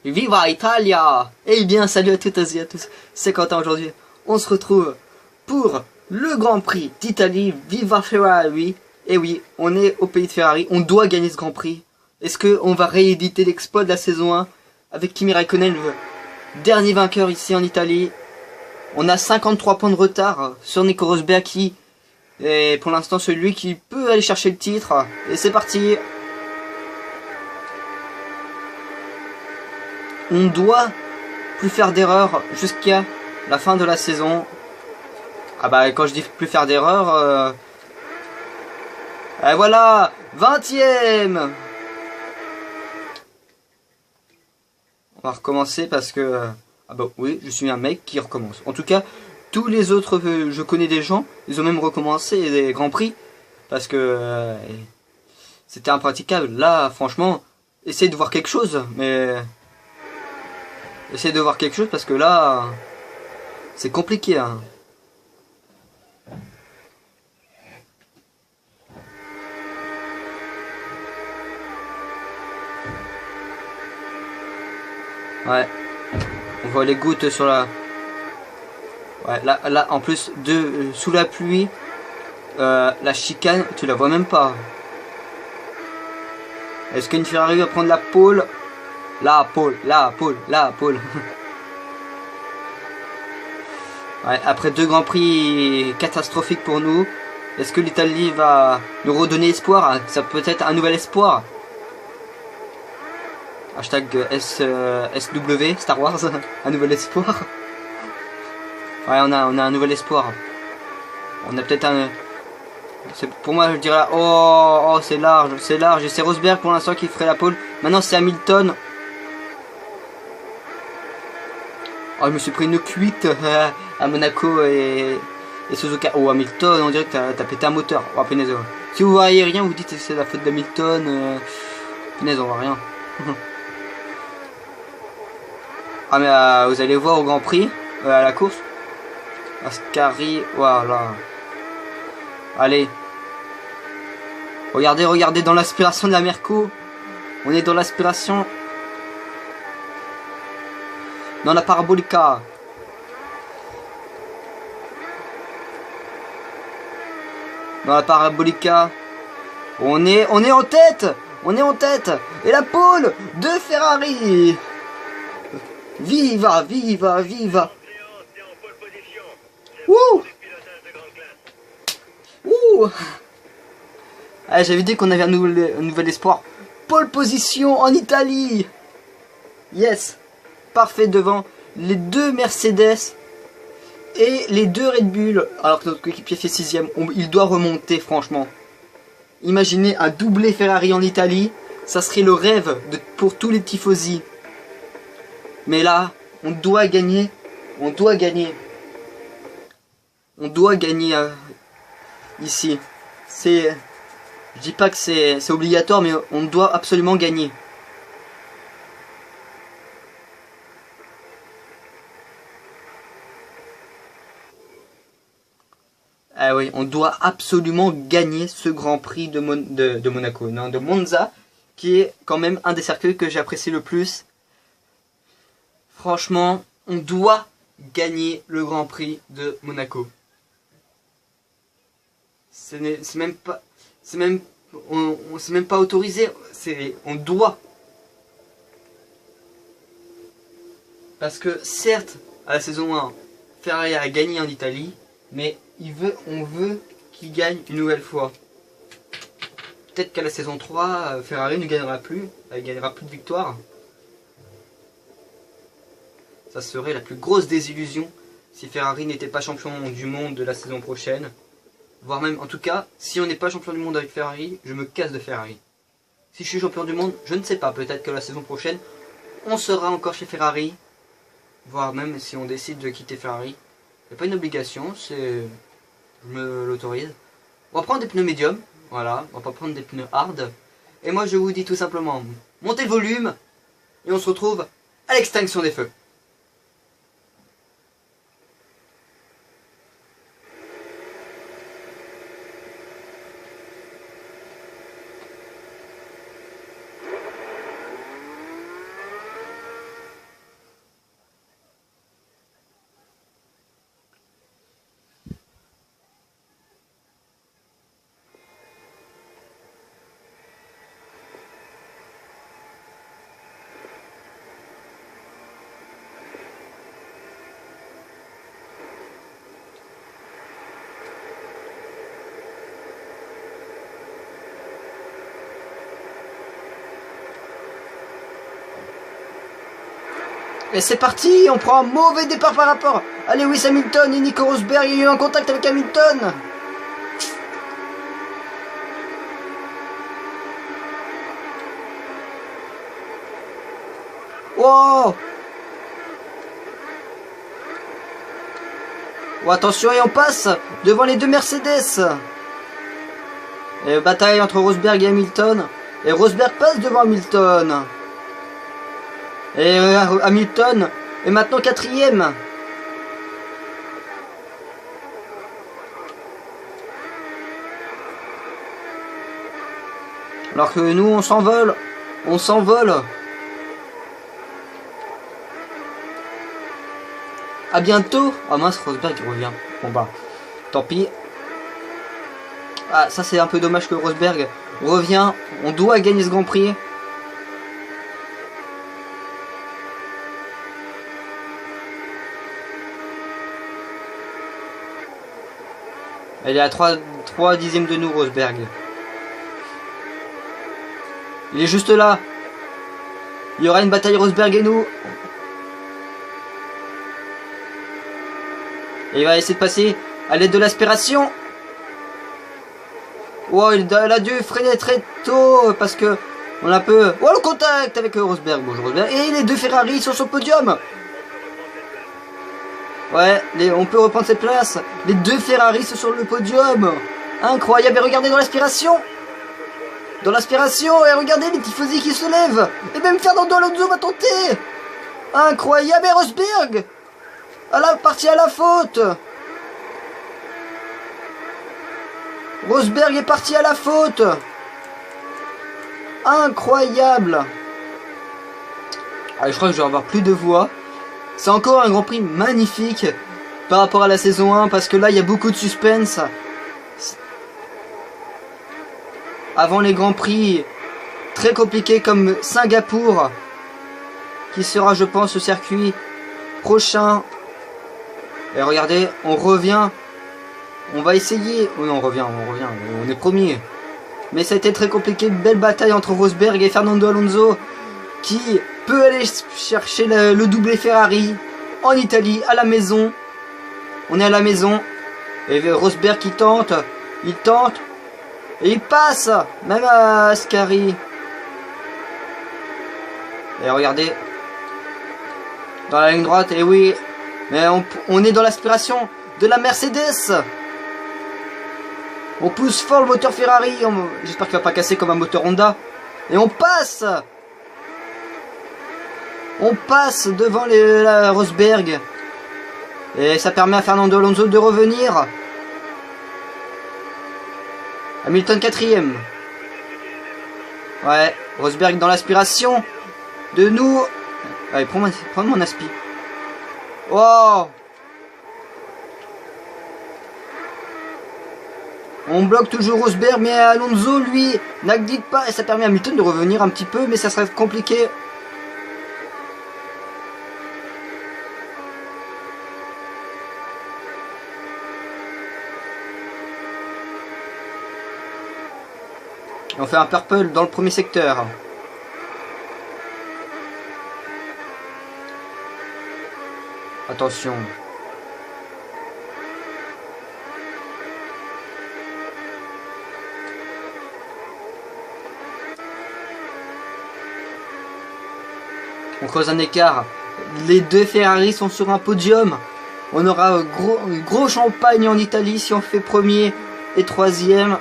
Viva Italia! Eh bien, salut à toutes et à tous, c'est Quentin aujourd'hui. On se retrouve pour le Grand Prix d'Italie, Viva Ferrari. Et oui, on est au pays de Ferrari, on doit gagner ce Grand Prix. Est-ce qu'on va rééditer l'exploit de la saison 1 avec Kimi Räikkönen, le dernier vainqueur ici en Italie? On a 53 points de retard sur Nico Rosberg qui est pour l'instant celui qui peut aller chercher le titre. Et c'est parti! On doit plus faire d'erreurs jusqu'à la fin de la saison. Ah bah quand je dis plus faire d'erreurs, et voilà, 20ème. On va recommencer parce que ah bah oui, je suis un mec qui recommence. En tout cas, tous les autres, je connais des gens, ils ont même recommencé des grands prix parce que c'était impraticable. Là, franchement, essayez de voir quelque chose, mais essayez de voir quelque chose parce que là, c'est compliqué. Hein. Ouais, on voit les gouttes sur la. Ouais, là, en plus de sous la pluie, la chicane, tu la vois même pas. Est-ce qu'une Ferrari va prendre la pole? La pole. Ouais, après deux grands prix catastrophiques pour nous, est-ce que l'Italie va nous redonner espoir? Ça peut être un nouvel espoir. Hashtag SW, Star Wars, un nouvel espoir. Ouais, on a un nouvel espoir. On a peut-être un... Pour moi, je dirais... Oh, c'est large, c'est large. Et c'est Rosberg pour l'instant qui ferait la pole. Maintenant, c'est Hamilton. Oh, je me suis pris une cuite à Monaco et Suzuka. Oh, Hamilton, on dirait que t'as pété un moteur. Oh, punaise. Si vous voyez rien, vous dites que c'est la faute d'Hamilton. Punaise, on voit rien. Ah, mais vous allez voir au Grand Prix, à la course. Ascari, voilà. Allez. Regardez, regardez dans l'aspiration de la Merco. On est dans l'aspiration. Dans la parabolica. Dans la parabolica. On est en tête. On est en tête. Et la pole de Ferrari. Viva, viva, viva. Ouh. Ouh. Ah, j'avais dit qu'on avait un nouvel espoir. Pole position en Italie. Yes. Parfait devant les deux Mercedes et les deux Red Bull. Alors que notre coéquipier fait 6ème. Il doit remonter franchement. Imaginez un doublé Ferrari en Italie. Ça serait le rêve pour tous les tifosi. Mais là, on doit gagner. On doit gagner. On doit gagner ici. C'est... Je dis pas que c'est obligatoire, mais on doit absolument gagner. Ah oui, on doit absolument gagner ce Grand Prix de Monaco, non, de Monza, qui est quand même un des circuits que j'apprécie le plus. Franchement, on doit gagner le Grand Prix de Monaco. C'est même pas, c'est même pas autorisé. On doit. Parce que certes, à la saison 1, Ferrari a gagné en Italie, mais on veut qu'il gagne une nouvelle fois. Peut-être qu'à la saison 3, Ferrari ne gagnera plus, elle gagnera plus de victoires. Ça serait la plus grosse désillusion si Ferrari n'était pas champion du monde de la saison prochaine. Voire même, en tout cas, si on n'est pas champion du monde avec Ferrari, je me casse de Ferrari. Si je suis champion du monde, je ne sais pas, peut-être que la saison prochaine, on sera encore chez Ferrari. Voire même si on décide de quitter Ferrari. Il n'y a pas une obligation, je me l'autorise. On va prendre des pneus médiums, voilà, on va pas prendre des pneus hard. Et moi je vous dis tout simplement, montez le volume, et on se retrouve à l'extinction des feux. Et c'est parti, on prend un mauvais départ par rapport à Lewis Hamilton et Nico Rosberg. Il y a eu un contact avec Hamilton. Wow. Oh, attention, et on passe devant les deux Mercedes. Et bataille entre Rosberg et Hamilton. Et Rosberg passe devant Hamilton. Et Hamilton est maintenant 4e. Alors que nous, on s'envole. On s'envole. À bientôt. Ah mince, Rosberg il revient. Bon bah, tant pis. Ah, ça c'est un peu dommage que Rosberg revient. On doit gagner ce Grand Prix. Elle est à 3 dixièmes de nous, Rosberg. Il est juste là. Il y aura une bataille Rosberg et nous. Et il va essayer de passer à l'aide de l'aspiration. Wow, il a dû freiner très tôt parce que on a un peu... Oh, le contact avec Rosberg. Bonjour Rosberg. Et les deux Ferrari sont sur le podium. Ouais, on peut reprendre cette place. Les deux Ferrari sont sur le podium. Incroyable. Et regardez dans l'aspiration. Dans l'aspiration. Et regardez les tifosi qui se lèvent. Et même Fernando Alonso va tenter. Incroyable. Et Rosberg parti à la faute. Rosberg est parti à la faute. Incroyable. Allez, je crois que je vais avoir plus de voix. C'est encore un Grand Prix magnifique par rapport à la saison 1 parce que là il y a beaucoup de suspense. Avant les Grands Prix très compliqués comme Singapour qui sera je pense le circuit prochain. Et regardez, on revient. On va essayer. Oh non, on revient. On est premier. Mais ça a été très compliqué. Une belle bataille entre Rosberg et Fernando Alonso qui peut aller chercher le doublé Ferrari en Italie, à la maison. On est à la maison. Et Rosberg qui tente. Il tente. Et il passe. Même à Ascari. Et regardez. Dans la ligne droite. Et oui. Mais on est dans l'aspiration de la Mercedes. On pousse fort le moteur Ferrari. J'espère qu'il va pas casser comme un moteur Honda. Et on passe. On passe devant la Rosberg. Et ça permet à Fernando Alonso de revenir. Hamilton 4e. Ouais, Rosberg dans l'aspiration de nous. Allez, prends mon aspi. Oh. On bloque toujours Rosberg, mais Alonso, lui, n'agite pas. Et ça permet à Hamilton de revenir un petit peu, mais ça serait compliqué. On fait un purple dans le premier secteur. Attention. On creuse un écart. Les deux Ferrari sont sur un podium. On aura gros champagne en Italie si on fait premier et troisième.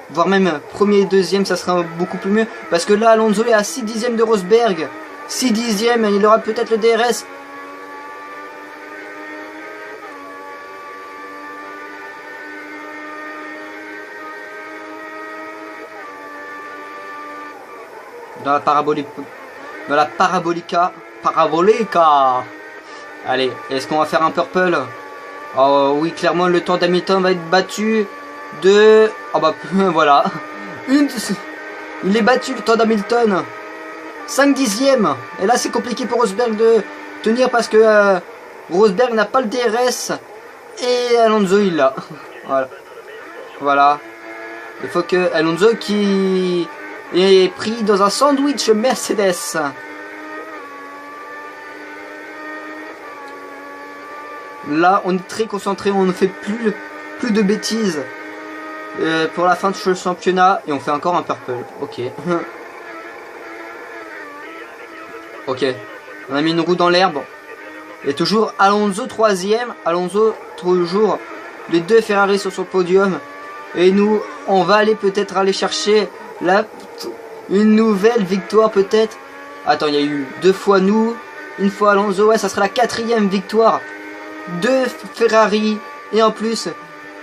Voire même premier et deuxième, ça sera beaucoup plus mieux. Parce que là, Alonso est à 6 dixièmes de Rosberg. 6 dixièmes, il aura peut-être le DRS. Dans la parabolica. Allez, est-ce qu'on va faire un purple? Oh oui, clairement le temps d'Hamilton va être battu de... Oh bah voilà. Il est battu le temps d'Hamilton. 5 dixièmes. Et là c'est compliqué pour Rosberg de tenir parce que Rosberg n'a pas le DRS. Et Alonso il l'a. Voilà. Il faut que Alonso qui est pris dans un sandwich Mercedes. Là, on est très concentré, on ne fait plus de bêtises pour la fin de ce championnat. Et on fait encore un purple. Ok. Ok. On a mis une roue dans l'herbe. Et toujours Alonso 3ème. Alonso toujours les 2 Ferrari sur son podium. Et nous, on va peut-être aller chercher une nouvelle victoire peut-être. Attends, il y a eu 2 fois nous, une fois Alonso. Ouais, ça sera la 4ème victoire. 2 Ferrari. Et en plus,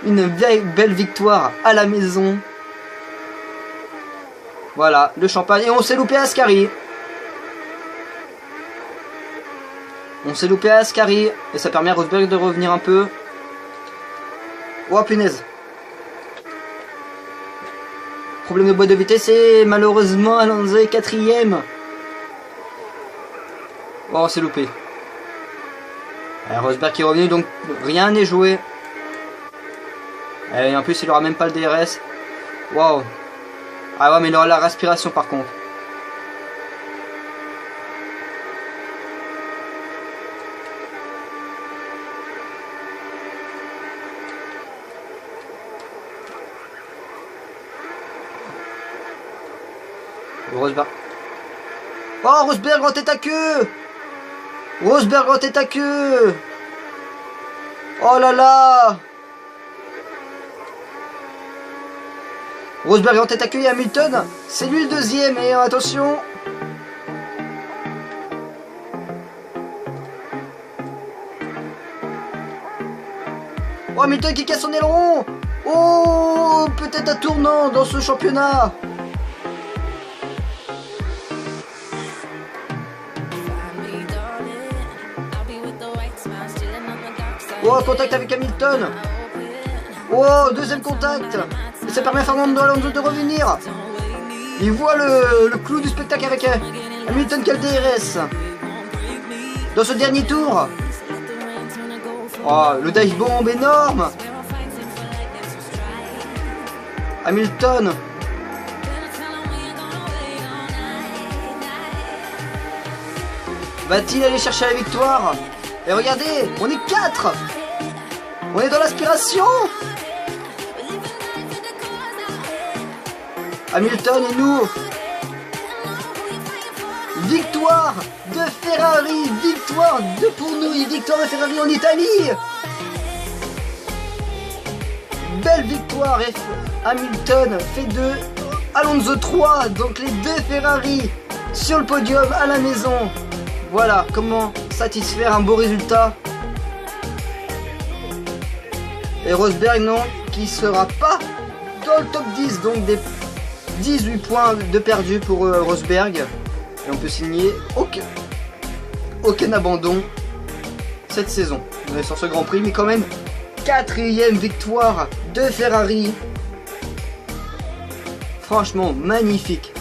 une belle victoire à la maison. Voilà, le champagne. Et on s'est loupé à Ascari. On s'est loupé à Ascari. Et ça permet à Rosberg de revenir un peu. Oh punaise. Problème de boîte de vitesse et malheureusement Alonso est 4ème. Oh, on s'est loupé. Alors, Rosberg qui est revenu, donc rien n'est joué. Et en plus il aura même pas le DRS. Waouh. Ah ouais, mais il aura la respiration par contre. Rosberg. Oh, Rosberg en tête à queue. Rosberg en tête à queue. Oh là là. Rosberg en tête à queue et Hamilton. C'est lui le 2ème. Et attention. Oh, Hamilton qui casse son aileron. Oh, peut-être un tournant dans ce championnat. Oh, contact avec Hamilton. Oh, 2ème contact. Et ça permet à Fernando Alonso de revenir. Il voit le clou du spectacle avec Hamilton qui a le DRS. Dans ce dernier tour. Oh, le dive bomb énorme. Hamilton. Va-t-il aller chercher la victoire? Et regardez, on est 4. On est dans l'aspiration. Hamilton et nous. Victoire de Ferrari. Victoire pour nous. Et victoire de Ferrari en Italie. Belle victoire. Et Hamilton fait 2. Alonso 3. Donc les 2 Ferrari sur le podium à la maison. Voilà comment satisfaire un beau résultat. Et Rosberg non, qui sera pas dans le top 10, donc des 18 points de perdu pour Rosberg. Et on peut signer aucun abandon cette saison. On est sur ce Grand Prix, mais quand même 4ème victoire de Ferrari. Franchement magnifique.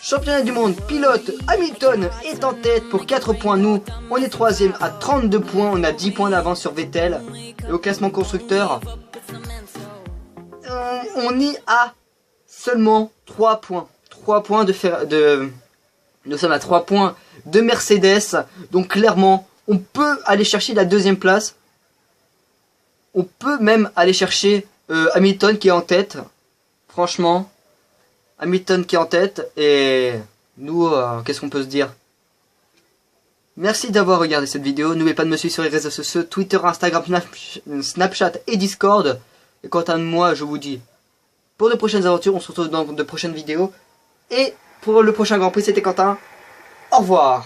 Championnat du monde pilote, Hamilton est en tête pour 4 points. Nous, on est 3ème à 32 points. On a 10 points d'avance sur Vettel. Et au classement constructeur, on est à seulement 3 points. 3 points nous sommes à 3 points de Mercedes. Donc clairement, on peut aller chercher la 2ème place. On peut même aller chercher Hamilton qui est en tête. Franchement. Hamilton qui est en tête et nous, qu'est-ce qu'on peut se dire? Merci d'avoir regardé cette vidéo. N'oubliez pas de me suivre sur les réseaux sociaux, Twitter, Instagram, Snapchat et Discord. Et quant à moi, je vous dis, pour de prochaines aventures, on se retrouve dans de prochaines vidéos. Et pour le prochain Grand Prix, c'était Quentin. Au revoir.